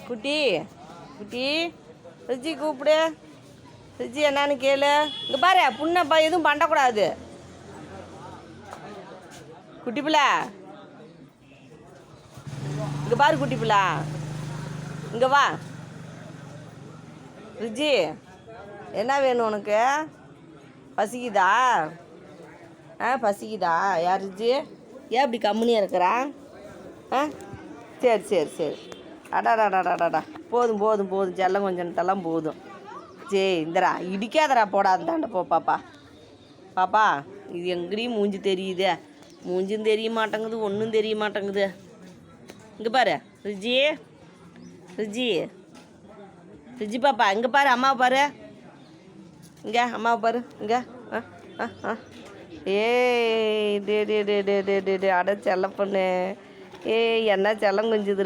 குட்டி குட்டி ரிஜி கூப்பிடு. ரிஜி என்னான்னு கேளு. இங்கே பாரு புண்ணப்பா எதுவும் பண்ணக்கூடாது. குட்டி பிள்ளை இங்கே பாரு. குட்டி பிள்ளை இங்கே வா. ரிஜி என்ன வேணும் உனக்கு? பசிக்குதா? பசிக்குதா? யார் ரிஜி? ஏன் இப்படி கம்முனியாக இருக்கிறான்? சரி சரி சரி. அடாடாடாடாடா போதும் போதும் போதும். செல்லம் கொஞ்சம்ட்டெல்லாம் போதும். சரி இந்தரா இடிக்காதரா போடாதாண்ட போ பாப்பா. பாப்பா இது எங்கேயும் மூஞ்சி தெரியுதே. மூஞ்சும் தெரிய மாட்டேங்குது, ஒன்றும் தெரிய மாட்டேங்குது. இங்கே பாரு ரிஜி. ரிஜி ரிஜி பாப்பா இங்கே பாரு. அம்மாவை பாரு. இங்கே அம்மாவை பாரு. இங்கே ஏய் டே டே டே டே டே டே டே அட செல்ல பொண்ணு. ஏய் என்ன செல்லம் கொஞ்சுது.